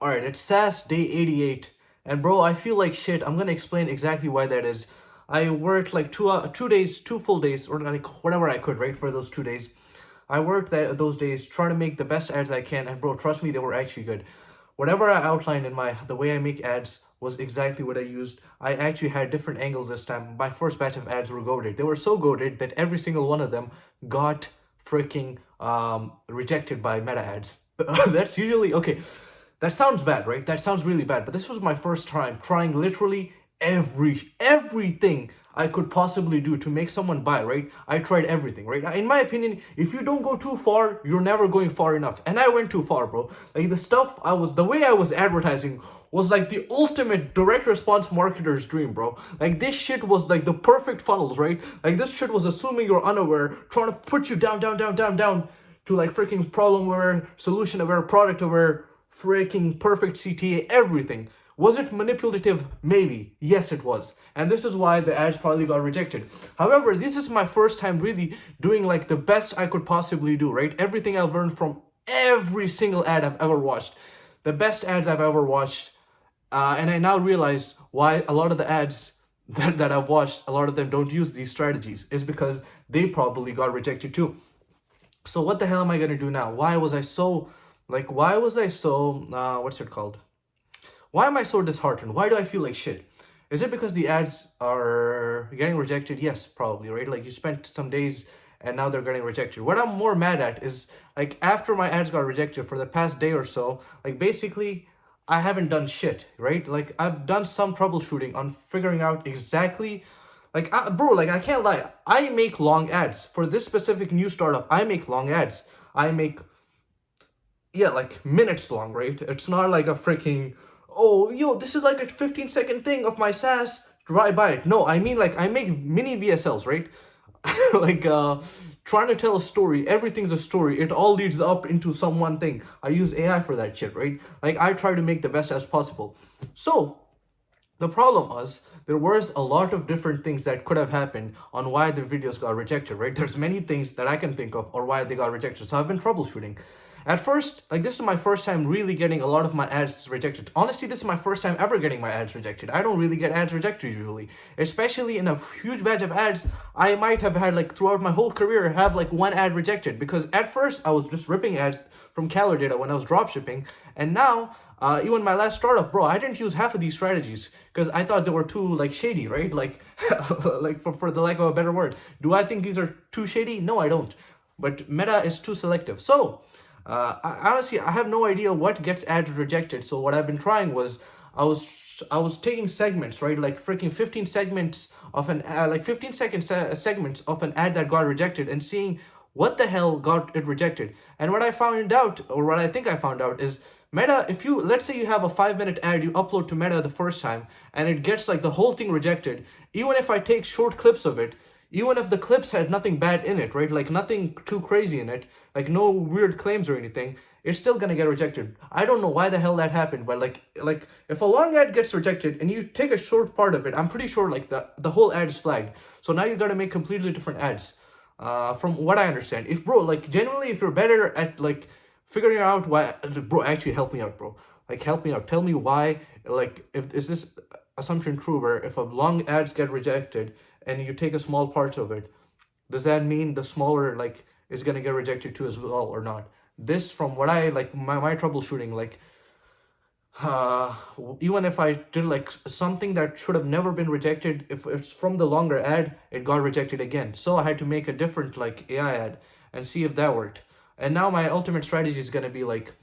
Alright, it's SaaS day 88. And bro, I feel like shit. I'm gonna explain exactly why that is. I worked like 2 days, 2 full days, or like whatever I could, right, for those 2 days. I worked those days trying to make the best ads I can, and bro, trust me, they were actually good. Whatever I outlined in the way I make ads was exactly what I used. I actually had different angles this time. My first batch of ads were goated. They were so goated that every single one of them got freaking rejected by meta ads. That's usually okay. That sounds bad, right? That sounds really bad. But this was my first time trying literally everything I could possibly do to make someone buy, right? I tried everything, right? In my opinion, if you don't go too far, you're never going far enough. And I went too far, bro. Like the way I was advertising was like the ultimate direct response marketer's dream, bro. Like this shit was like the perfect funnels, right? Like this shit was assuming you're unaware, trying to put you down to like freaking problem aware, solution aware, product aware, freaking perfect CTA, everything. Was it manipulative? Maybe. Yes, it was. And this is why the ads probably got rejected. However, this is my first time really doing like the best I could possibly do, right? Everything I've learned from every single ad I've ever watched, the best ads I've ever watched. And I now realize why a lot of the ads that I've watched, a lot of them don't use these strategies, is because they probably got rejected too. So what the hell am I gonna do now? Why was I so what's it called? Why am I so disheartened? Why do I feel like shit? Is it because the ads are getting rejected? Yes, probably, right? Like you spent some days and now they're getting rejected. What I'm more mad at is like after my ads got rejected for the past day or so, like basically I haven't done shit, right? Like I've done some troubleshooting on figuring out exactly bro, like I can't lie. I make long ads for this specific new startup. I make long ads. I make like minutes long, right? It's not like a freaking, oh, yo, this is like a 15-second thing of my SaaS. Right by it. No, I mean like I make mini VSLs, right? like trying to tell a story. Everything's a story. It all leads up into some one thing. I use AI for that shit, right? Like I try to make the best as possible. So the problem was there was a lot of different things that could have happened on why the videos got rejected, right? There's many things that I can think of or why they got rejected. So I've been troubleshooting. At first, like this is my first time really getting a lot of my ads rejected. Honestly, this is my first time ever getting my ads rejected. I don't really get ads rejected usually. Especially in a huge batch of ads, I might have had like throughout my whole career have like one ad rejected because at first I was just ripping ads from Calorie Data when I was dropshipping, and now even my last startup, bro, I didn't use half of these strategies because I thought they were too like shady, right? Like, like for the lack of a better word, do I think these are too shady? No, I don't. But Meta is too selective. So, honestly, I have no idea what gets ads rejected. So what I've been trying was, I was taking segments, right? Like freaking 15 segments of an like 15-second segments of an ad that got rejected and seeing what the hell got it rejected. And what I found out, or what I think I found out, is Meta, if you, let's say you have a 5-minute ad you upload to Meta the first time and it gets like the whole thing rejected, even if I take short clips of it, even if the clips had nothing bad in it, right? Like nothing too crazy in it, like no weird claims or anything, it's still gonna get rejected. I don't know why the hell that happened, but like if a long ad gets rejected and you take a short part of it, I'm pretty sure like the whole ad is flagged. So now you gotta make completely different ads. From what I understand. If bro, like genuinely, if you're better at like figuring out why, bro, actually help me out, bro. Like help me out. Tell me why. Like, if is this assumption true? Where if a long ads get rejected and you take a small part of it, does that mean the smaller like is gonna get rejected too as well or not? This from what I like my troubleshooting, like uh even if I did like something that should have never been rejected, if it's from the longer ad, it got rejected again. So I had to make a different like AI ad and see if that worked. And now my ultimate strategy is gonna be like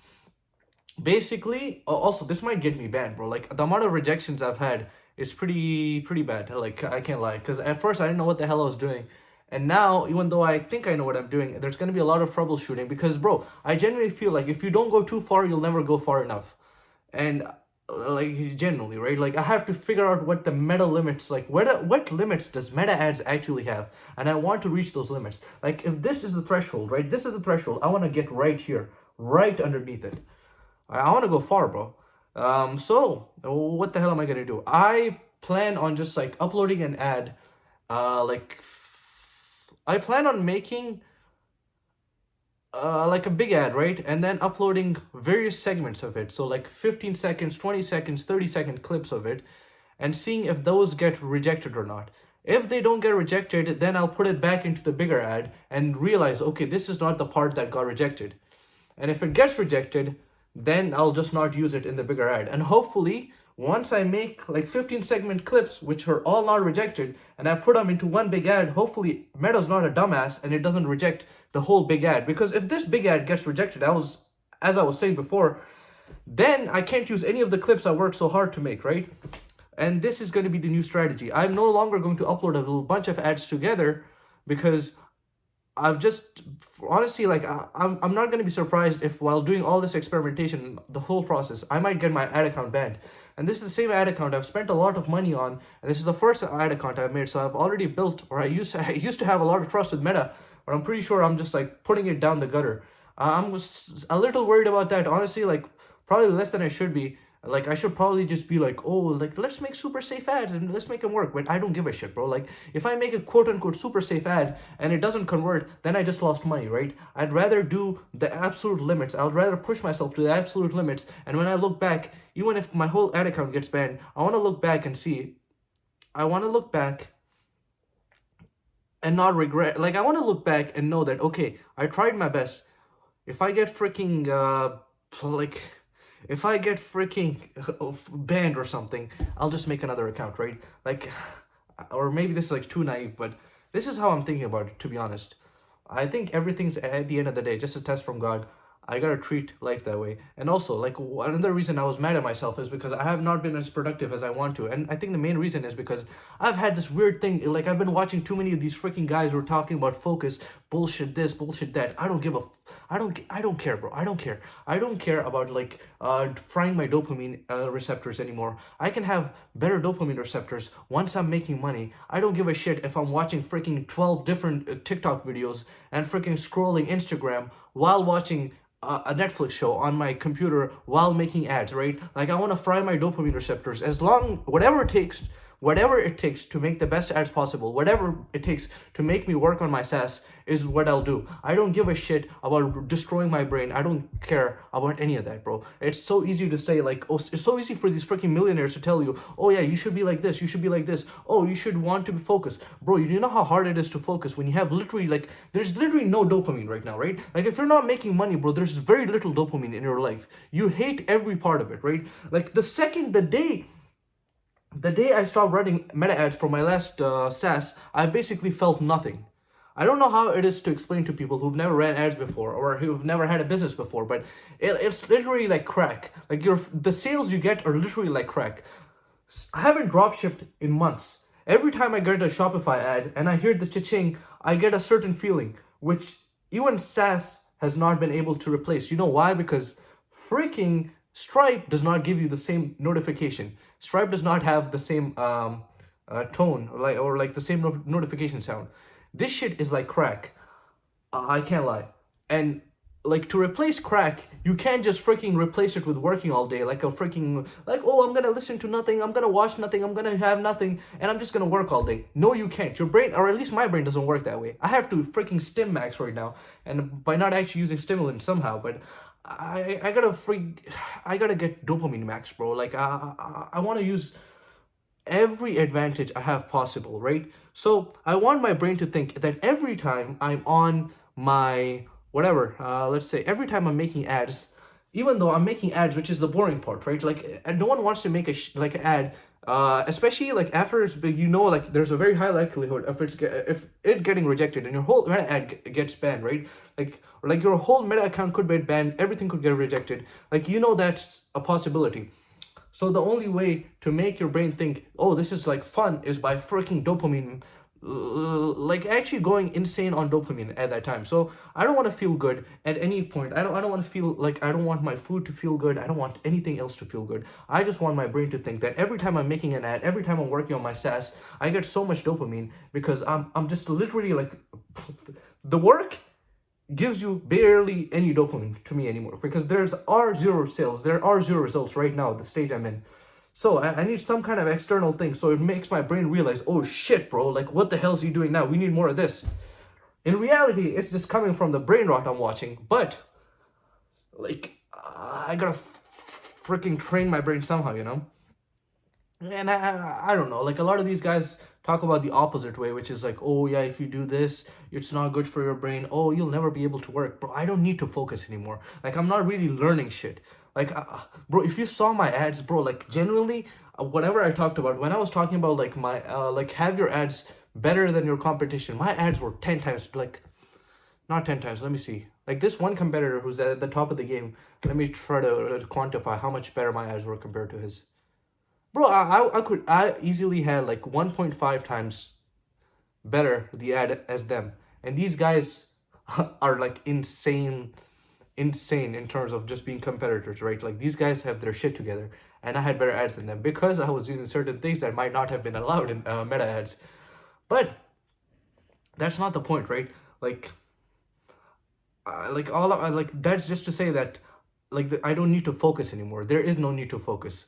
basically also this might get me banned, bro. Like the amount of rejections I've had is pretty bad. Like I can't lie, because at first I didn't know what the hell I was doing, and now even though I think I know what I'm doing, there's gonna be a lot of troubleshooting because, bro, I genuinely feel like if you don't go too far, you'll never go far enough. And like generally, right, like I have to figure out what the meta limits, like what limits does meta ads actually have, and I want to reach those limits. Like if this is the threshold, right, this is the threshold, I want to get right here, right underneath it. I want to go far, bro. So what the hell am I gonna do? I plan on just like uploading an ad, uh, like I plan on making, like a big ad, right? And then uploading various segments of it. So like 15 seconds, 20 seconds, 30-second clips of it, and seeing if those get rejected or not. If they don't get rejected, then I'll put it back into the bigger ad and realize, okay, this is not the part that got rejected. And if it gets rejected, then I'll just not use it in the bigger ad. And hopefully, once I make like 15 segment clips, which are all not rejected, and I put them into one big ad, hopefully Meta's not a dumbass and it doesn't reject the whole big ad. Because if this big ad gets rejected, as I was saying before, then I can't use any of the clips I worked so hard to make, right? And this is going to be the new strategy. I'm no longer going to upload a little bunch of ads together, because I've just honestly, like, I'm not going to be surprised if while doing all this experimentation, the whole process, I might get my ad account banned. And this is the same ad account I've spent a lot of money on, and this is the first ad account I've made. So I've already built, or I used to have a lot of trust with Meta, but I'm pretty sure I'm just like putting it down the gutter. I'm a little worried about that, honestly. Like, probably less than I should be. Like, I should probably just be like, oh, like, let's make super safe ads and let's make them work. But I don't give a shit, bro. Like, if I make a quote unquote super safe ad and it doesn't convert, then I just lost money, right? I'd rather do the absolute limits. I'd rather push myself to the absolute limits. And when I look back, even if my whole ad account gets banned, I want to look back and see, I want to look back and not regret. Like, I want to look back and know that, okay, I tried my best. If I get freaking, like, if I get freaking banned or something, I'll just make another account, right? Like, or maybe this is like too naive, but this is how I'm thinking about it, to be honest. I think everything's at the end of the day just a test from God. I gotta treat life that way. And also, like, another reason I was mad at myself is because I have not been as productive as I want to. And I think the main reason is because I've had this weird thing, like, I've been watching too many of these freaking guys who are talking about focus, bullshit this, bullshit that. I don't care, bro. I don't care. I don't care about, like, frying my dopamine receptors anymore. I can have better dopamine receptors once I'm making money. I don't give a shit if I'm watching freaking 12 different TikTok videos and freaking scrolling Instagram while watching a Netflix show on my computer while making ads, right? Like, I want to fry my dopamine receptors as long, whatever it takes to make the best ads possible, whatever it takes to make me work on my SaaS is what I'll do. I don't give a shit about destroying my brain. I don't care about any of that, bro. It's so easy to say, like, oh, it's so easy for these freaking millionaires to tell you, oh yeah, you should be like this, you should be like this, oh, you should want to be focused. Bro, you know how hard it is to focus when you have literally, like, there's literally no dopamine right now, right? Like, if you're not making money, bro, there's very little dopamine in your life. You hate every part of it, right? Like, the day I stopped running meta ads for my last SaaS, I basically felt nothing. I don't know how it is to explain to people who've never ran ads before or who've never had a business before, but it's literally like crack. Like, the sales you get are literally like crack. I haven't drop shipped in months. Every time I get a Shopify ad and I hear the cha-ching, I get a certain feeling, which even SaaS has not been able to replace. You know why? Because freaking Stripe does not give you the same notification. Stripe does not have the same tone or like the same notification sound. This shit is like crack. I can't lie. And like, to replace crack, you can't just freaking replace it with working all day like a freaking, like, oh, I'm gonna listen to nothing, I'm gonna watch nothing, I'm gonna have nothing, and I'm just gonna work all day. No, you can't. Your brain, or at least my brain, doesn't work that way. I have to freaking stim Maxx right now, and by not actually using stimulant somehow, but I gotta get dopamine Maxx, bro. Like, I want to use every advantage I have possible, right? So I want my brain to think that every time I'm on my whatever, let's say every time I'm making ads, even though I'm making ads, which is the boring part, right? Like, and no one wants to make like an ad, especially like after it's big, like, there's a very high likelihood if it getting rejected and your whole meta ad gets banned, right? Like your whole meta account could get banned, everything could get rejected. Like, that's a possibility. So the only way to make your brain think, oh, this is like fun, is by freaking dopamine, like actually going insane on dopamine at that time. So I don't want to feel good at any point. I don't want to feel like, I don't want my food to feel good. I don't want anything else to feel good. I just want my brain to think that every time I'm making an ad, every time I'm working on my SaaS, I get so much dopamine because I'm just literally like, the work gives you barely any dopamine to me anymore, because there are zero sales, there are zero results right now at the stage I'm in. So I need some kind of external thing, so it makes my brain realize, oh shit, bro, like, what the hell is he doing now? We need more of this. In reality, it's just coming from the brain rot I'm watching. But like, I gotta freaking train my brain somehow, you know. And I don't know, like a lot of these guys talk about the opposite way, which is like, oh yeah, if you do this, it's not good for your brain. Oh, you'll never be able to work. Bro, I don't need to focus anymore. Like, I'm not really learning shit. Like, bro, if you saw my ads, bro, like genuinely, whatever I talked about, when I was talking about like my, like have your ads better than your competition, my ads were 10 times, like, not 10 times, let me see. Like this one competitor who's at the top of the game, let me try to quantify how much better my ads were compared to his. Bro, I easily had like 1.5 times better the ad as them. And these guys are like insane in terms of just being competitors, right? Like these guys have their shit together, and I had better ads than them because I was using certain things that might not have been allowed in meta ads. But that's not the point, right? Like, like that's just to say that like I don't need to focus anymore. There is no need to focus.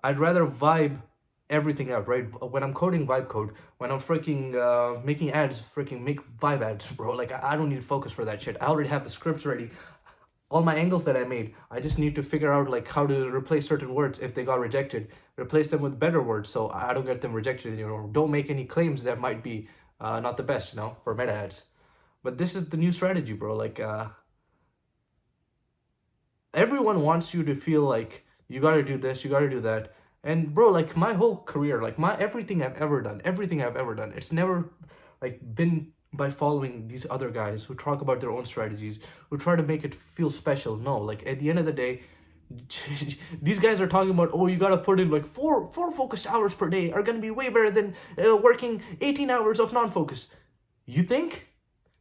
I'd rather vibe everything out, right? When I'm coding vibe code, when I'm freaking making ads, freaking make vibe ads, bro. Like I don't need focus for that shit. I already have the scripts ready. All my angles that I made, I just need to figure out like how to replace certain words if they got rejected, replace them with better words so I don't get them rejected anymore. Don't make any claims that might be not the best, you know, for meta ads. But this is the new strategy, bro. Like everyone wants you to feel like you got to do this, you got to do that. And bro, like my whole career, like my everything I've ever done, it's never like been by following these other guys who talk about their own strategies, who try to make it feel special. No, like at the end of the day, these guys are talking about, oh, you got to put in like four focused hours per day are going to be way better than working 18 hours of non-focus. You think?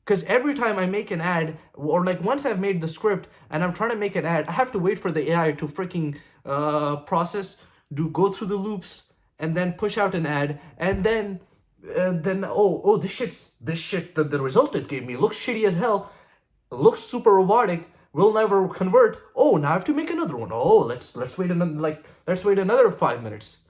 Because every time I make an ad, or like once I've made the script and I'm trying to make an ad, I have to wait for the AI to freaking process, go through the loops, and then push out an ad, and then oh this shit that the result it gave me looks shitty as hell, looks super robotic, will never convert. Oh, now I have to make another one. Oh, let's wait another let's wait another 5 minutes.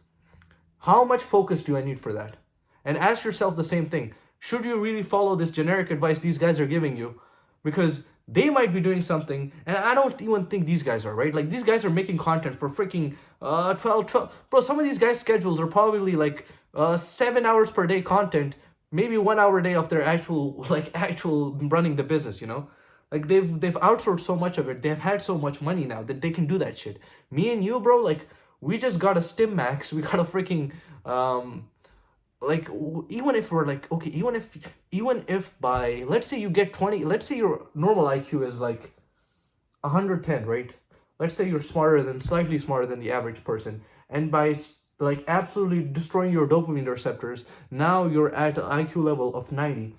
How much focus do I need for that? And ask yourself the same thing. Should you really follow this generic advice these guys are giving you? Because they might be doing something, and I don't even think these guys are, right? Like, these guys are making content for freaking 12. Bro, some of these guys' schedules are probably like 7 hours per day content, maybe 1 hour a day of their actual running the business, you know? Like, they've outsourced so much of it. They've had so much money now that they can do that shit. Me and you, bro, like, we just got a stim max. We got a freaking like, even if we're like, okay, even if by, let's say you get 20, let's say your normal IQ is like 110, right? Let's say you're slightly smarter than the average person, and by like absolutely destroying your dopamine receptors, now you're at an IQ level of 90,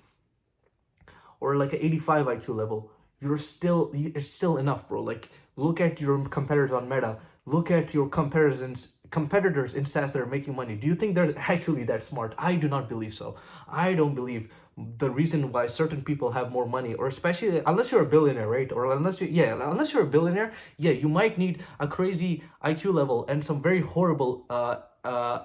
or like an 85 IQ level. It's still enough, bro. Like, look at your competitors on Meta. Look at your competitors in SaaS that are making money. Do you think they're actually that smart? I do not believe so. I don't believe the reason why certain people have more money, or especially unless you're a billionaire, right? Or unless you're a billionaire, yeah, you might need a crazy IQ level and some very horrible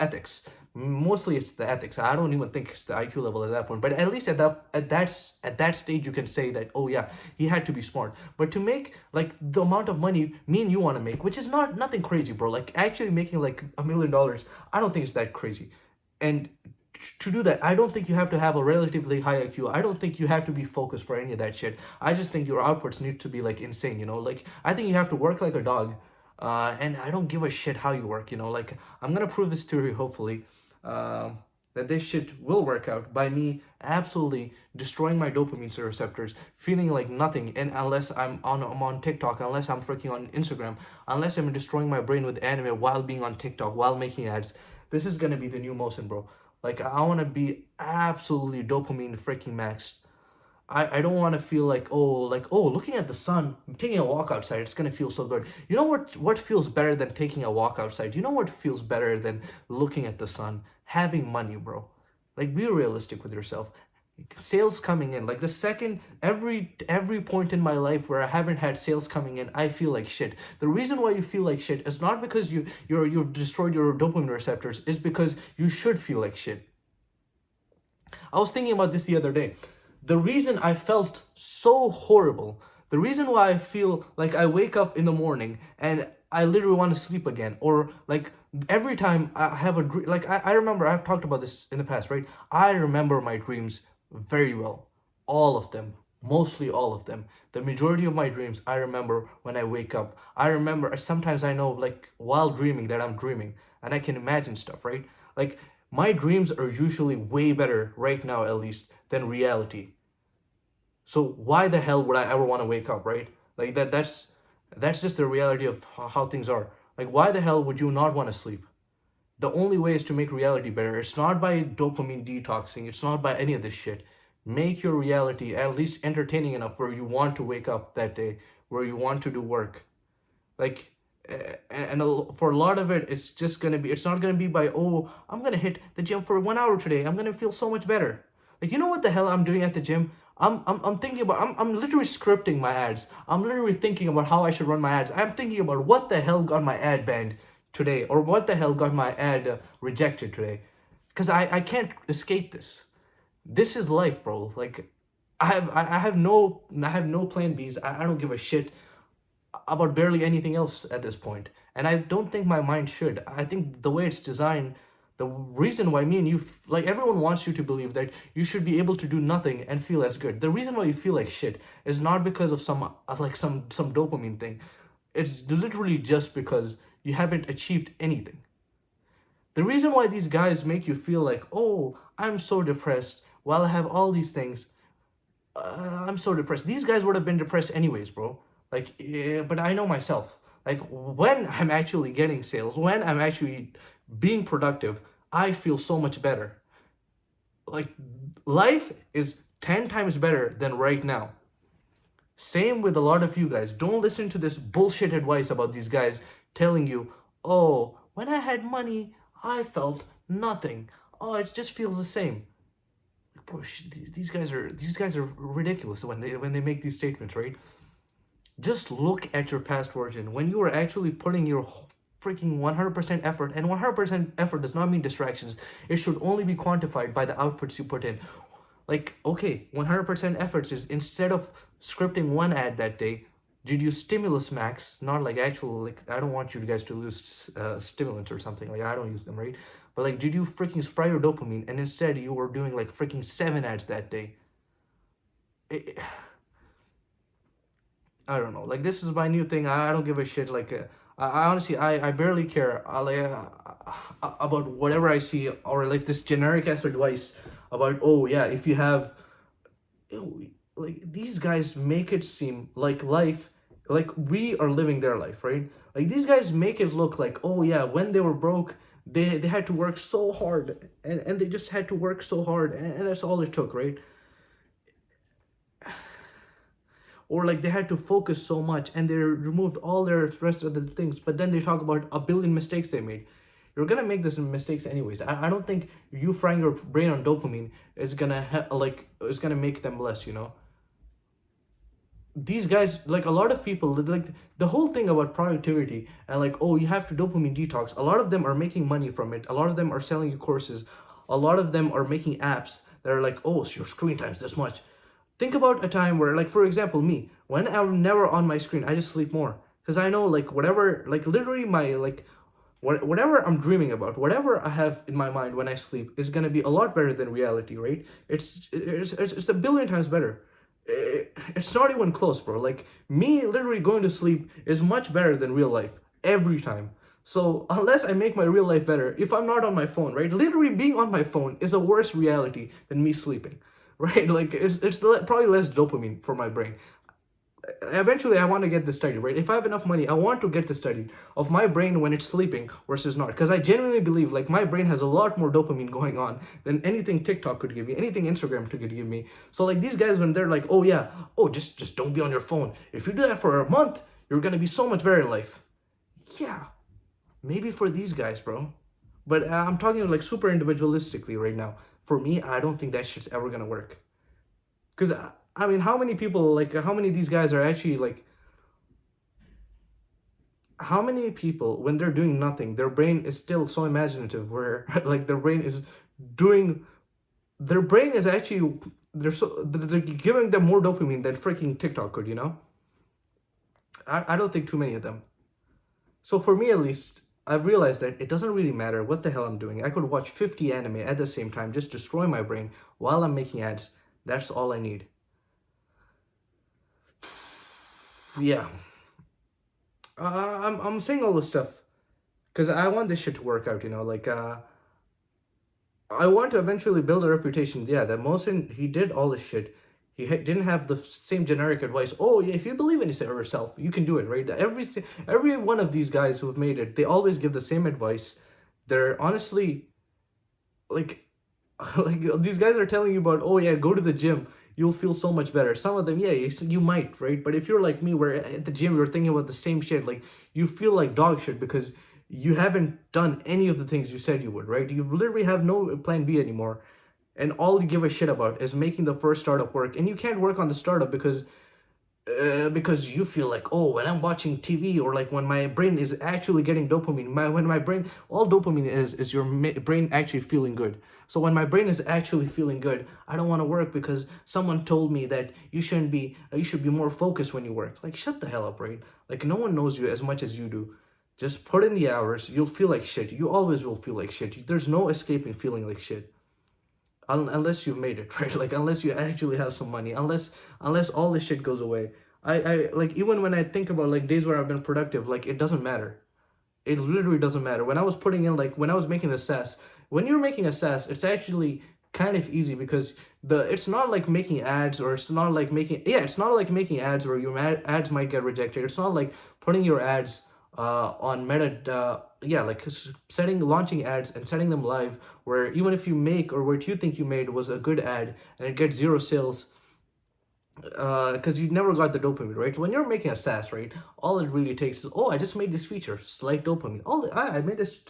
ethics. Mostly it's the ethics. I don't even think it's the IQ level at that point. But at least at that stage, you can say that, oh yeah, he had to be smart. But to make like the amount of money me and you want to make, which is nothing crazy, bro. Like actually making like $1 million, I don't think it's that crazy. And to do that, I don't think you have to have a relatively high IQ. I don't think you have to be focused for any of that shit. I just think your outputs need to be like insane, you know? Like, I think you have to work like a dog. And I don't give a shit how you work, you know? Like, I'm gonna prove this theory, hopefully, that this shit will work out by me absolutely destroying my dopamine receptors, feeling like nothing, and unless I'm on TikTok, unless I'm freaking on Instagram, unless I'm destroying my brain with anime while being on TikTok, while making ads. This is gonna be the new motion, bro. Like, I want to be absolutely dopamine freaking maxed. I don't want to feel like, looking at the sun, taking a walk outside, it's gonna feel so good. You know what feels better than taking a walk outside? You know what feels better than looking at the sun? Having money, bro. Like, be realistic with yourself. Sales coming in, like the second every point in my life where I haven't had sales coming in, I feel like shit. The reason why you feel like shit is not because you've destroyed your dopamine receptors, is because you should feel like shit. I was thinking about this the other day. The reason I felt so horrible, the reason why I feel like I wake up in the morning and I literally want to sleep again, or like every time I have a dream, like I remember I've talked about this in the past, right? I remember my dreams very well, all of them, mostly all of them. The majority of my dreams I remember when I wake up. I remember sometimes I know like while dreaming that I'm dreaming and I can imagine stuff, right? Like my dreams are usually way better right now, at least, than reality. So why the hell would I ever want to wake up, right? Like that's just the reality of how things are. Like why the hell would you not want to sleep? The only way is to make reality better. It's not by dopamine detoxing. It's not by any of this shit. Make your reality at least entertaining enough where you want to wake up that day, where you want to do work. Like and for a lot of it, it's not gonna be by, oh, I'm gonna hit the gym for 1 hour today, I'm gonna feel so much better. Like, you know what the hell I'm doing at the gym? I'm thinking about, I'm literally scripting my ads. I'm literally thinking about how I should run my ads. I'm thinking about what the hell got my ad banned today, or what the hell got my ad rejected today, because I can't escape this. This is life, bro. Like I have no plan B's. I don't give a shit about barely anything else at this point. And I don't think my mind should. I think the way it's designed, the reason why me and you, like everyone wants you to believe that you should be able to do nothing and feel as good. The reason why you feel like shit is not because of some dopamine thing. It's literally just because you haven't achieved anything. The reason why these guys make you feel like, oh, I'm so depressed while I have all these things, I'm so depressed. These guys would have been depressed anyways, bro. Like, yeah, but I know myself. Like, when I'm actually getting sales, when I'm actually being productive, I feel so much better. Like, life is 10 times better than right now. Same with a lot of you guys. Don't listen to this bullshit advice about these guys telling you, oh, when I had money, I felt nothing. Oh, it just feels the same. Bro, these guys are ridiculous when they make these statements, right? Just look at your past version when you were actually putting your freaking 100% effort, and 100% effort does not mean distractions. It should only be quantified by the outputs you put in. Like, okay, 100% efforts is, instead of scripting one ad that day, did you stimulus Maxx, not like actual, like, I don't want you guys to lose stimulants or something, like I don't use them, right? But like, did you freaking spray your dopamine, and instead you were doing like freaking 7 ads that day? It, I don't know. Like, this is my new thing. I don't give a shit. Like, I honestly, I barely care. About whatever I see, or like this generic ass advice about, oh yeah, if you have, like, these guys make it seem like life, like we are living their life, right? Like, these guys make it look like, oh yeah, when they were broke, they had to work so hard, and they just had to work so hard, and that's all it took, right? Or like they had to focus so much and they removed all their rest of the things, but then they talk about a billion mistakes they made. You're gonna make these mistakes anyways. I don't think you frying your brain on dopamine is gonna it's gonna make them less, you know. These guys, like a lot of people, like the whole thing about productivity and like, oh, you have to dopamine detox, a lot of them are making money from it, a lot of them are selling you courses, a lot of them are making apps that are like, oh, so your screen time's this much. Think about a time where, like, for example, me, when I'm never on my screen, I just sleep more. Because I know, like, whatever, like, literally my, like, whatever I'm dreaming about, whatever I have in my mind when I sleep is going to be a lot better than reality, right? It's a billion times better. It's not even close, bro. Like, me literally going to sleep is much better than real life every time. So unless I make my real life better, if I'm not on my phone, right? Literally being on my phone is a worse reality than me sleeping, right? Like, probably less dopamine for my brain. Eventually I want to get this study, right? If I have enough money, I want to get the study of my brain when it's sleeping versus not, because I genuinely believe like my brain has a lot more dopamine going on than anything TikTok could give me, anything Instagram could give me. So like these guys, when they're like, oh yeah, oh, just don't be on your phone, if you do that for a month, you're gonna be so much better in life. Yeah, maybe for these guys, bro, but I'm talking like super individualistically right now. For me, I don't think that shit's ever gonna work. Because I mean, how many people, like, how many of these guys are actually, like, how many people, when they're doing nothing, their brain is still so imaginative where, like, their brain is doing, their brain is actually, they're giving them more dopamine than freaking TikTok could, you know? I don't think too many of them. So for me at least, I've realized that it doesn't really matter what the hell I'm doing. I could watch 50 anime at the same time, just destroy my brain while I'm making ads. That's all I need. Yeah. I'm saying all this stuff because I want this shit to work out, you know? Like, I want to eventually build a reputation. Yeah, that Mohsin, he did all this shit. Didn't have the same generic advice. Oh yeah, if you believe in yourself, you can do it, right? Every one of these guys who have made it, they always give the same advice. They're honestly like, like these guys are telling you about. Oh yeah, go to the gym. You'll feel so much better. Some of them, yeah, you might, right? But if you're like me, where at the gym you're thinking about the same shit, like you feel like dog shit because you haven't done any of the things you said you would, right? You literally have no plan B anymore, and all you give a shit about is making the first startup work, and you can't work on the startup because you feel like, oh, when I'm watching TV, or like when my brain is actually getting dopamine, when my brain, all dopamine is your brain actually feeling good. So when my brain is actually feeling good, I don't want to work because someone told me that you should be more focused when you work. Like, shut the hell up, right? Like, no one knows you as much as you do. Just put in the hours. You'll feel like shit. You always will feel like shit. There's no escaping feeling like shit. Unless you've made it, right? Like, unless you actually have some money, unless all this shit goes away. I like, even when I think about like days where I've been productive, like it doesn't matter. It literally doesn't matter. When I was putting in, like when I was making the SaaS, when you're making a SaaS, it's actually kind of easy because it's not like making ads, or it's not like making ads where your ads might get rejected. It's not like putting your ads on Meta, yeah, like launching ads and setting them live, where even if you make, or what you think you made was a good ad and it gets zero sales, because you never got the dopamine, right? When you're making a SaaS, right, all it really takes is, oh, I just made this feature, slight dopamine. I made this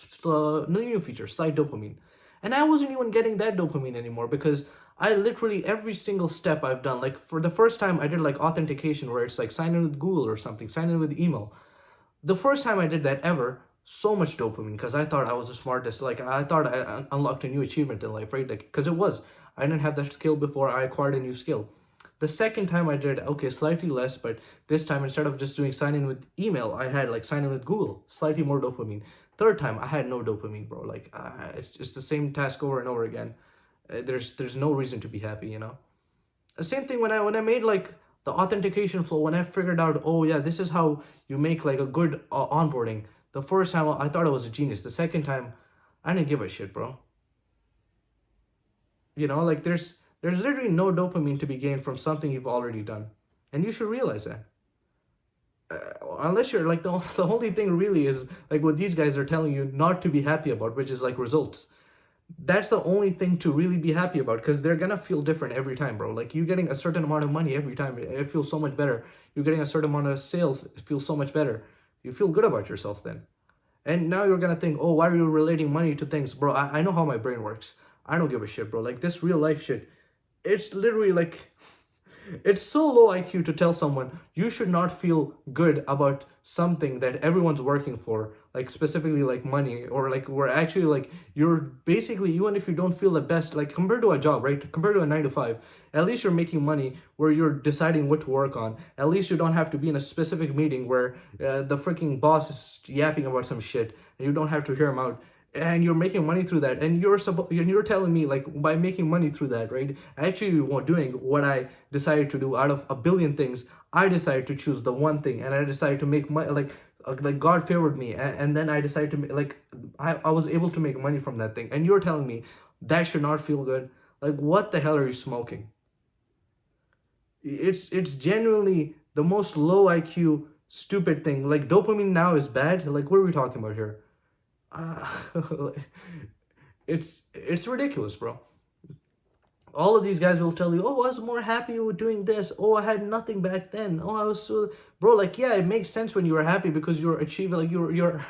new feature, slight dopamine. And I wasn't even getting that dopamine anymore because I literally, every single step I've done, like for the first time I did like authentication, where it's like sign in with Google or something, sign in with email. The first time I did that ever, so much dopamine because I thought I was the smartest. Like, I thought I unlocked a new achievement in life, right? Like, because I didn't have that skill before. I acquired a new skill. The second time I did, okay, slightly less, but this time instead of just doing sign in with email, I had like sign in with Google, slightly more dopamine. Third time, I had no dopamine, bro. Like, it's just the same task over and over again. There's no reason to be happy, you know. The same thing when I made like the authentication flow, when I figured out, oh yeah, this is how you make like a good onboarding. The first time I thought I was a genius. The second time, I didn't give a shit, bro. You know, like there's literally no dopamine to be gained from something you've already done, and you should realize that. Unless you're like the only thing really is like what these guys are telling you not to be happy about, which is like results. That's the only thing to really be happy about, because they're gonna feel different every time, bro. Like, you getting a certain amount of money every time, it feels so much better. You're getting a certain amount of sales, it feels so much better. You feel good about yourself then. And now you're gonna think, oh, why are you relating money to things? Bro, I know how my brain works. I don't give a shit, bro. Like, this real life shit, it's literally like, it's so low IQ to tell someone you should not feel good about something that everyone's working for, like specifically like money, or like we're actually like, you're basically, even if you don't feel the best, like compared to a job, right? Compared to a 9 to 5, at least you're making money where you're deciding what to work on. At least you don't have to be in a specific meeting where the freaking boss is yapping about some shit and you don't have to hear him out, and you're making money through that, and you're telling me, like, by making money through that, right, actually doing what I decided to do. Out of a billion things, I decided to choose the one thing, and I decided to make money, like God favored me, and then I decided to make, like, I was able to make money from that thing, and you're telling me that should not feel good. Like, what the hell are you smoking? It's genuinely the most low IQ stupid thing. Like, dopamine now is bad. Like, what are we talking about here? uh, it's ridiculous, bro. All of these guys will tell you, oh, I was more happy with doing this. Oh, I had nothing back then. Oh, I was so, bro, like, yeah, it makes sense when you were happy because you're achieving, like, you're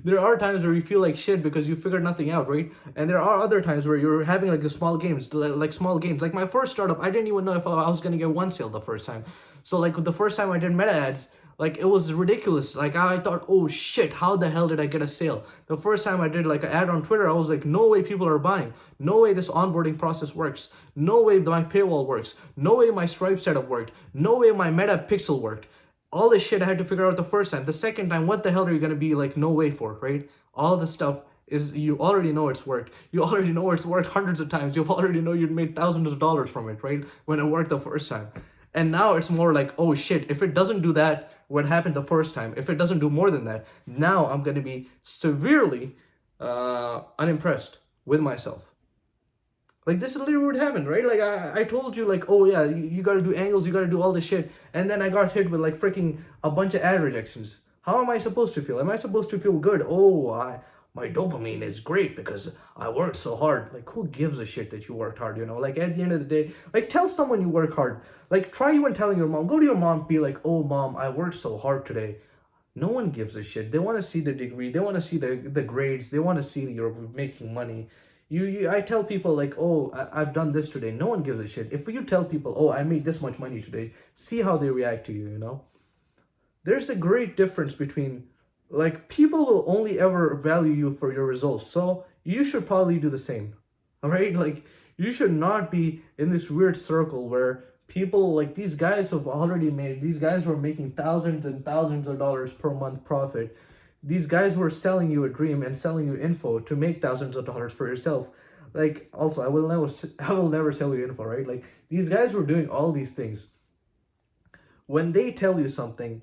there are times where you feel like shit because you figured nothing out, right? And there are other times where you're having like the small games, like small games. Like my first startup, I didn't even know if I was gonna get one sale the first time. So like the first time I did meta ads, Like it was ridiculous. Like I thought, oh shit, how the hell did I get a sale? The first time I did like an ad on Twitter, I was like, no way people are buying. No way this onboarding process works. No way my paywall works. No way my Stripe setup worked. No way my Meta Pixel worked. All this shit I had to figure out the first time. The second time, what the hell are you gonna be like no way for, right? All this stuff is, you already know it's worked. You already know it's worked hundreds of times. You already know you'd made thousands of dollars from it, right? When it worked the first time. And now it's more like, oh shit, if it doesn't do that, what happened the first time, if it doesn't do more than that, now I'm going to be severely unimpressed with myself. Like this is literally what happened, right? Like I told you like, oh yeah, you got to do angles, you got to do all this shit. And then I got hit with like freaking a bunch of ad rejections. How am I supposed to feel? Am I supposed to feel good? Oh, my dopamine is great because I worked so hard. Like who gives a shit that you worked hard, you know? Like at the end of the day, like tell someone you work hard. Like try even telling your mom, go to your mom, be like, oh mom, I worked so hard today. No one gives a shit. They want to see the degree. They want to see the grades. They want to see that you're making money. I tell people like, oh, I've done this today. No one gives a shit. If you tell people, oh, I made this much money today, see how they react to you, you know? There's a great difference between, like, people will only ever value you for your results. So you should probably do the same. All right? Like, you should not be in this weird circle where people, like these guys have already made, these guys were making thousands and thousands of dollars per month profit. These guys were selling you a dream and selling you info to make thousands of dollars for yourself. Like, also, I will never sell you info, right? Like, these guys were doing all these things. When they tell you something,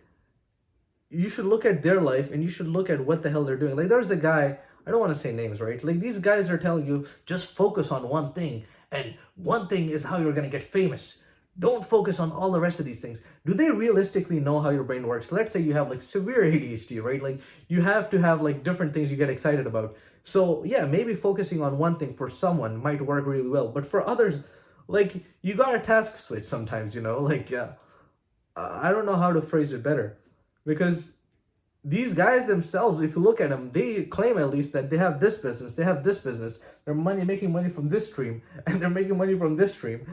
you should look at their life and you should look at what the hell they're doing. Like, there's a guy, I don't want to say names, right? Like, these guys are telling you, just focus on one thing, and one thing is how you're going to get famous. Don't focus on all the rest of these things. Do they realistically know how your brain works? Let's say you have like severe ADHD, right? Like you have to have like different things you get excited about. So yeah, maybe focusing on one thing for someone might work really well. But for others, like you got a task switch sometimes, you know, like I don't know how to phrase it better. Because these guys themselves, if you look at them, they claim at least that they have this business, they're making money from this stream, and they're making money from this stream.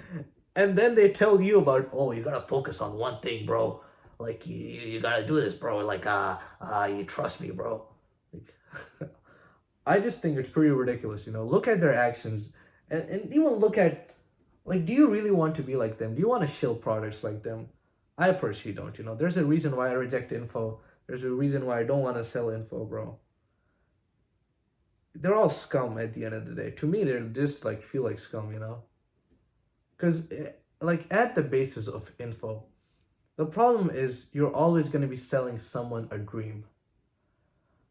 And then they tell you about, oh, you gotta focus on one thing, bro. Like, you gotta do this, bro. Like, you trust me, bro. Like, I just think it's pretty ridiculous, you know. Look at their actions and even look at, like, do you really want to be like them? Do you want to shill products like them? I personally don't, you know. There's a reason why I reject info. There's a reason why I don't want to sell info, bro. They're all scum at the end of the day. To me, they're just, like, feel like scum, you know. Because, like, at the basis of info, the problem is you're always going to be selling someone a dream.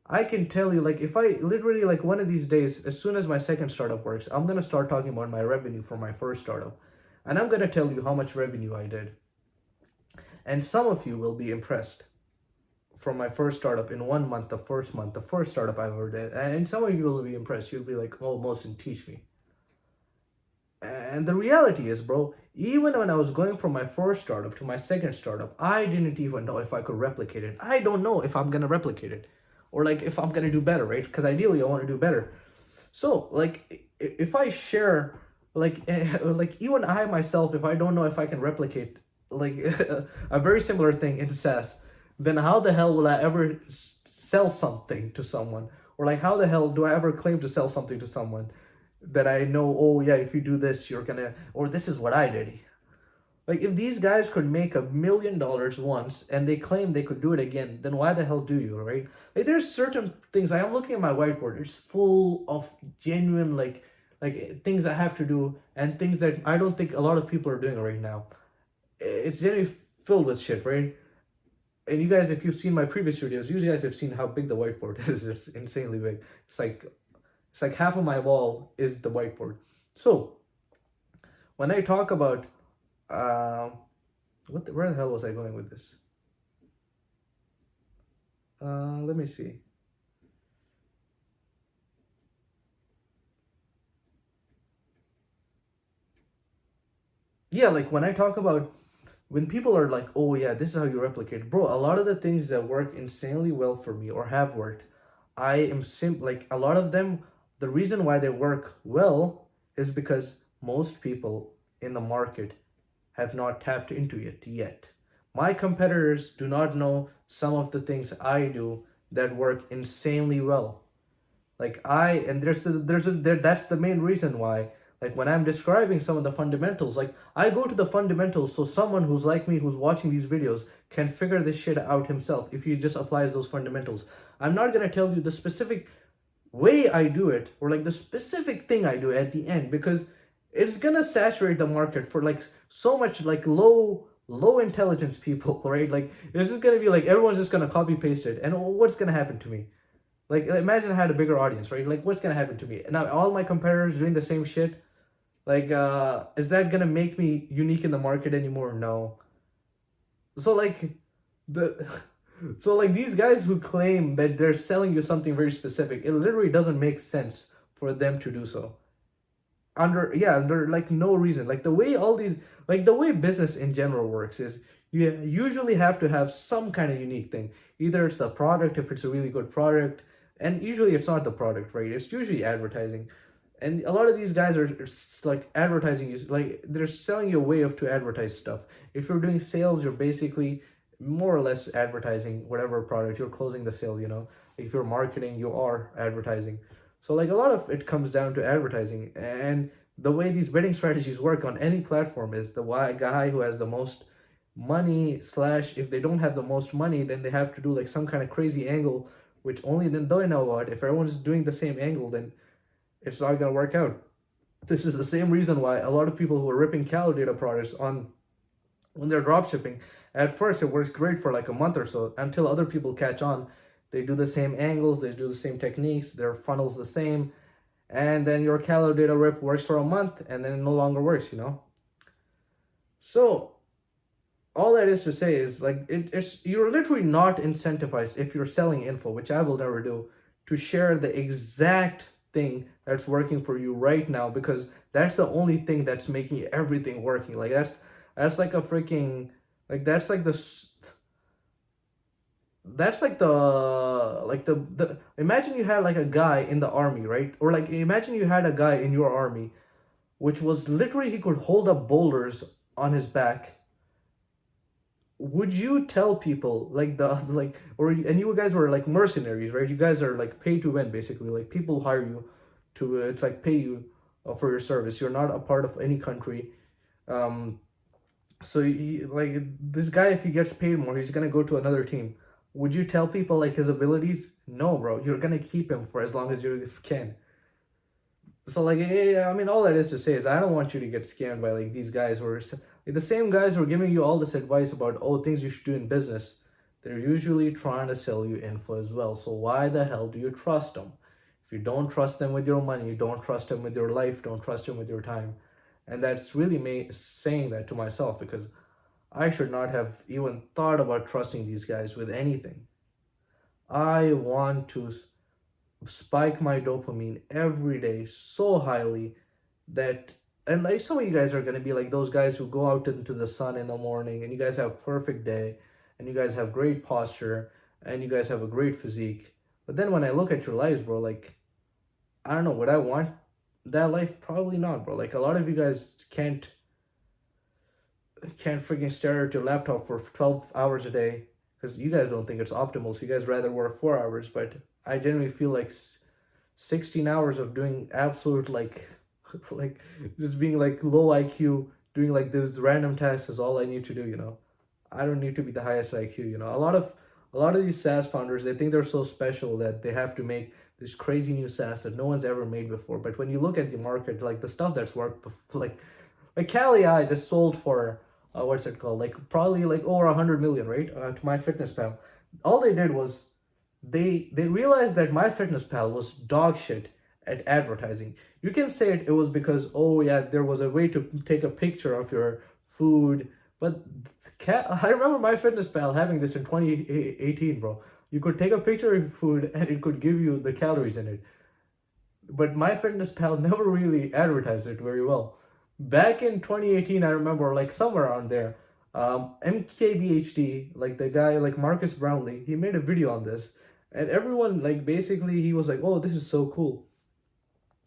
I can tell you, like, if I literally, like, one of these days, as soon as my second startup works, I'm going to start talking about my revenue for my first startup. And I'm going to tell you how much revenue I did. And some of you will be impressed from my first startup in 1 month, the first startup I ever did. And some of you will be impressed. You'll be like, oh, Mohsin, teach me. And the reality is, bro, even when I was going from my first startup to my second startup, I didn't even know if I could replicate it. I don't know if I'm going to replicate it or like if I'm going to do better, right? Because ideally I want to do better. So like if I share like even I myself, if I don't know if I can replicate like a very similar thing in SaaS, then how the hell will I ever sell something to someone? Or like how the hell do I ever claim to sell something to someone that I know, oh yeah, if you do this, you're gonna, or this is what I did. Like if these guys could make $1 million once and they claim they could do it again, then why the hell do you, right? Like there's certain things, I'm looking at my whiteboard, it's full of genuine like things I have to do and things that I don't think a lot of people are doing right now. It's genuinely filled with shit, right? And you guys, if you've seen my previous videos, you guys have seen how big the whiteboard is. It's insanely big. It's like half of my wall is the whiteboard. So when I talk about where the hell was I going with this? Let me see. Yeah, like when I talk about when people are like, oh yeah, this is how you replicate, bro, a lot of the things that work insanely well for me or have worked, I am like a lot of them, the reason why they work well is because most people in the market have not tapped into it yet. My competitors do not know some of the things I do that work insanely well. Like and that's the main reason why, like when I'm describing some of the fundamentals, like I go to the fundamentals so someone who's like me, who's watching these videos, can figure this shit out himself if he just applies those fundamentals. I'm not going to tell you the specific way I do it, or like the specific thing I do at the end, because it's gonna saturate the market for like so much like low intelligence people, right? Like it's just gonna be like everyone's just gonna copy paste it, and what's gonna happen to me? Like imagine I had a bigger audience, right? Like what's gonna happen to me? Now all my competitors doing the same shit. Like is that gonna make me unique in the market anymore? No. So like the so like these guys who claim that they're selling you something very specific, it literally doesn't make sense for them to do so. Under like no reason. Like the way all these like the way business in general works is you usually have to have some kind of unique thing. Either it's the product if it's a really good product, and usually it's not the product, right? It's usually advertising. And a lot of these guys are like advertising you, like they're selling you a way of to advertise stuff. If you're doing sales, you're basically more or less advertising whatever product you're closing the sale, you know. If you're marketing, you are advertising. So like a lot of it comes down to advertising. And the way these betting strategies work on any platform is the guy who has the most money, slash if they don't have the most money, then they have to do like some kind of crazy angle, which only then they know about. If everyone's doing the same angle, then it's not gonna work out. This is the same reason why a lot of people who are ripping calorie data products on when they're drop shipping, at first it works great for like a month or so until other people catch on. They do the same angles, they do the same techniques, their funnels the same, and then your calorie data rip works for a month and then it no longer works, you know. So all that is to say is like it's you're literally not incentivized if you're selling info, which I will never do, to share the exact thing that's working for you right now, because that's the only thing that's making everything working. Like that's like a freaking like that's like the imagine you had like a guy in the army, right? Or like imagine you had a guy in your army which was literally he could hold up boulders on his back. Would you tell people like the like or and you guys were like mercenaries, right? You guys are like pay to win basically. Like people hire you to like pay you for your service. You're not a part of any country. Um so like this guy, if he gets paid more, he's gonna go to another team. Would you tell people like his abilities? No, bro. You're gonna keep him for as long as you can. So like, yeah, I mean, all that is to say is I don't want you to get scammed by like these guys who are like, the same guys who are giving you all this advice about things you should do in business. They're usually trying to sell you info as well. So why the hell do you trust them? If you don't trust them with your money, don't trust them with your life, don't trust them with your time. And that's really me saying that to myself, because I should not have even thought about trusting these guys with anything. I want to spike my dopamine every day so highly that, and like some of you guys are going to be like those guys who go out into the sun in the morning and you guys have a perfect day and you guys have great posture and you guys have a great physique. But then when I look at your lives, bro, like I don't know, would I want that life? Probably not, bro. Like a lot of you guys can't freaking stare at your laptop for 12 hours a day because you guys don't think it's optimal. So you guys rather work 4 hours. But I generally feel like 16 hours of doing absolute like, like just being like low IQ, doing like those random tasks is all I need to do, you know. I don't need to be the highest IQ, you know. A lot of these SaaS founders, they think they're so special that they have to make this crazy new SaaS that no one's ever made before. But when you look at the market, like the stuff that's worked, like Cali I just sold for what's it called? Like probably like over 100 million, right? To MyFitnessPal. All they did was they realized that MyFitnessPal was dog shit at advertising. You can say it was because oh yeah, there was a way to take a picture of your food, but I remember MyFitnessPal having this in 2018, bro. You could take a picture of your food and it could give you the calories in it. But MyFitnessPal never really advertised it very well. Back in 2018, I remember like somewhere around there, MKBHD, like the guy like Marcus Brownlee, he made a video on this, and everyone like basically he was like, oh, this is so cool.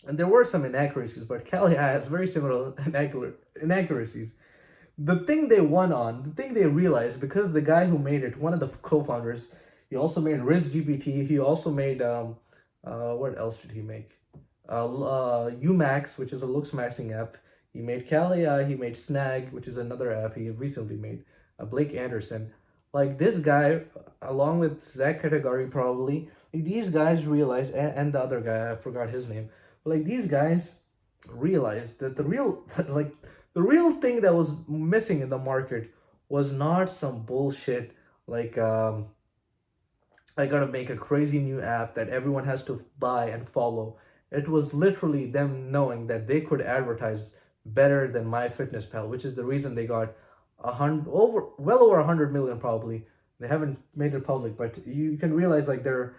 And there were some inaccuracies, but Cali has very similar inaccuracies. the thing they realized, because the guy who made it, one of the co-founders, he also made RizGPT. He also made what else did he make? Umax, which is a looks maxing app. He made Cal AI. He made Snag, which is another app he recently made. Blake Anderson, like this guy, along with Zach Katagari probably. Like these guys realized, and the other guy I forgot his name. But like these guys realized that the real like the real thing that was missing in the market was not some bullshit like I gotta make a crazy new app that everyone has to buy and follow. It was literally them knowing that they could advertise better than MyFitnessPal, which is the reason they got well over 100 million probably. They haven't made it public, but you can realize like they're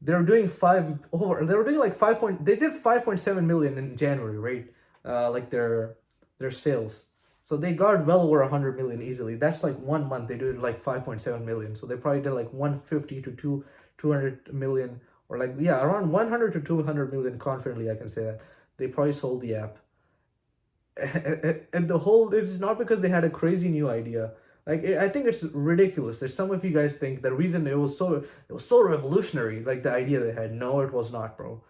doing they were doing like they did 5.7 million in January, right? Like their sales. So they got well over 100 million easily. That's like 1 month they did like 5.7 million. So they probably did like 150 to 200 million, or like yeah, around 100 to 200 million confidently I can say that. They probably sold the app. And the whole, it's not because they had a crazy new idea. Like I think it's ridiculous that some of you guys think the reason it was so revolutionary, like the idea they had. No, it was not, bro.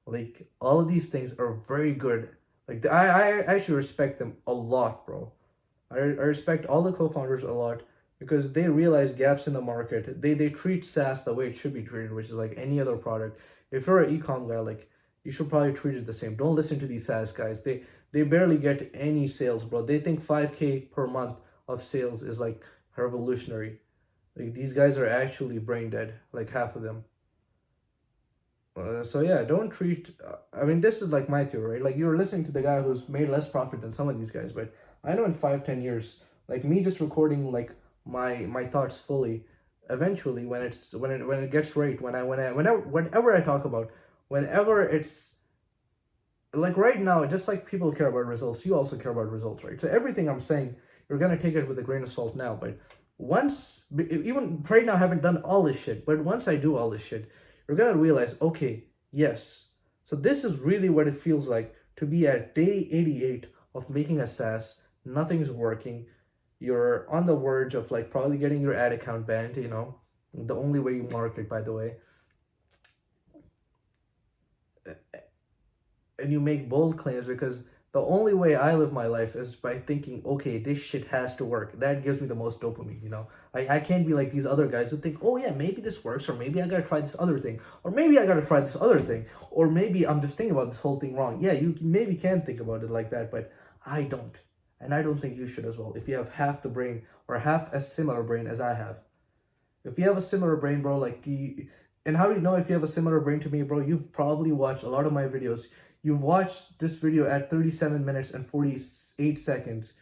Like all of these things are very good. Like I actually respect them a lot, bro. I respect all the co-founders a lot because they realize gaps in the market. They treat SaaS the way it should be treated, which is like any other product. If you're an e-com guy, like you should probably treat it the same. Don't listen to these SaaS guys. They barely get any sales, bro. They think 5K per month of sales is like revolutionary. Like these guys are actually brain dead, like half of them. So yeah, don't treat. I mean, this is like my theory, right? Like you're listening to the guy who's made less profit than some of these guys, but I know in 5-10 years, like me just recording like my thoughts fully, eventually when it gets right, whenever I talk about, whenever it's like right now, just like people care about results, you also care about results, right? So everything I'm saying, you're gonna take it with a grain of salt now, but even right now, I haven't done all this shit, but once I do all this shit, you're gonna realize, okay, yes. So this is really what it feels like to be at day 88 of making a SaaS. Nothing's working. You're on the verge of like probably getting your ad account banned, the only way you market, by the way. And you make bold claims because the only way I live my life is by thinking, okay, this shit has to work. That gives me the most dopamine. I can't be like these other guys who think, oh yeah, maybe this works, or maybe I gotta try this other thing, or maybe I gotta try this other thing, or maybe I'm just thinking about this whole thing wrong. Yeah, you maybe can think about it like that, but I don't. And I don't think you should as well. If you have half the brain or half as similar brain as I have. If you have a similar brain, bro, and how do you know if you have a similar brain to me, bro? You've probably watched a lot of my videos. You've watched this video at 37 minutes and 48 seconds.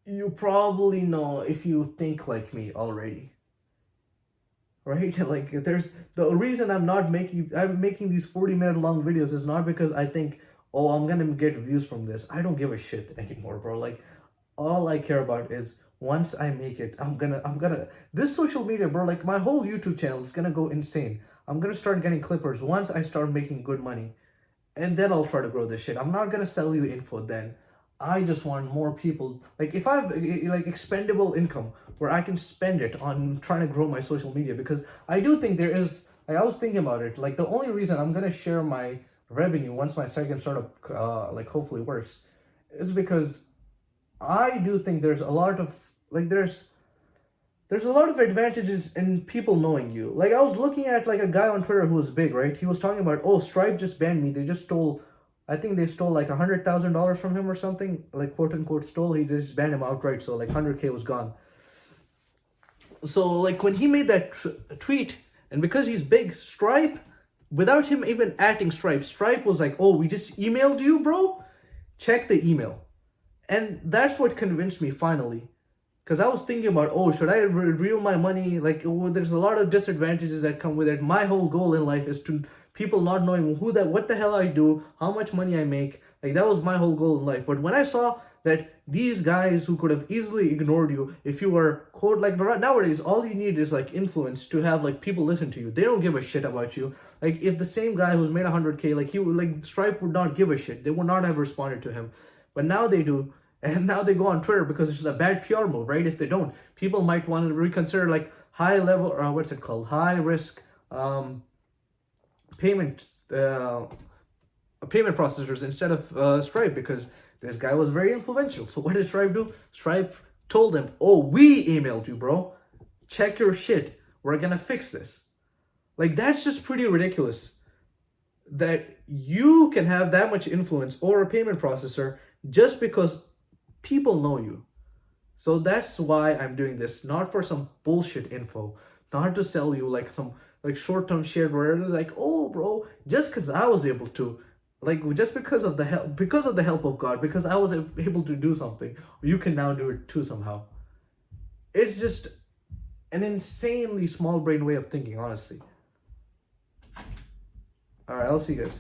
You probably know if you think like me already. Right? Like there's the reason I'm making these 40-minute long videos is not because I think, oh, I'm gonna get views from this. I don't give a shit anymore, bro. Like all I care about is once I make it, I'm gonna this social media, bro, like my whole YouTube channel is gonna go insane. I'm gonna start getting clippers once I start making good money. And then I'll try to grow this shit. I'm not gonna sell you info then. I just want more people. Like if I have like expendable income where I can spend it on trying to grow my social media, because I do think there is. Like I was thinking about it. Like the only reason I'm gonna share my revenue once my second startup like hopefully works is because I do think there's a lot of like there's a lot of advantages in people knowing you. Like I was looking at like a guy on Twitter who was big, right? He was talking about, oh, Stripe just banned me. They just stole, I think they stole like $100,000 from him or something, like quote unquote stole. He just banned him outright. So like 100K was gone. So like when he made that tweet, and because he's big, Stripe, without him even acting Stripe was like, oh, we just emailed you, bro. Check the email. And that's what convinced me finally. Because I was thinking about, oh, should I reveal my money? Like, oh, there's a lot of disadvantages that come with it. My whole goal in life is to people not knowing what the hell I do, how much money I make. Like, that was my whole goal in life. But when I saw that these guys who could have easily ignored you, if you were, quote, like nowadays, all you need is like influence to have like people listen to you. They don't give a shit about you. Like, if the same guy who's made 100K, like he would, like Stripe would not give a shit. They would not have responded to him. But now they do. And now they go on Twitter because it's a bad PR move, right? If they don't, people might want to reconsider like high level, or what's it called, high risk payments, payment processors instead of Stripe, because this guy was very influential. So what did Stripe do? Stripe told him, "Oh, we emailed you, bro. Check your shit. We're gonna fix this." Like, that's just pretty ridiculous that you can have that much influence over a payment processor just because people know you. So that's why I'm doing this, not for some bullshit info, not to sell you like some like short-term shit where it's like, "Oh, bro, just because I was able to, like, just because of the help of God, because I was able to do something, you can now do it too somehow." It's just an insanely small brain way of thinking, honestly. All right, I'll see you guys.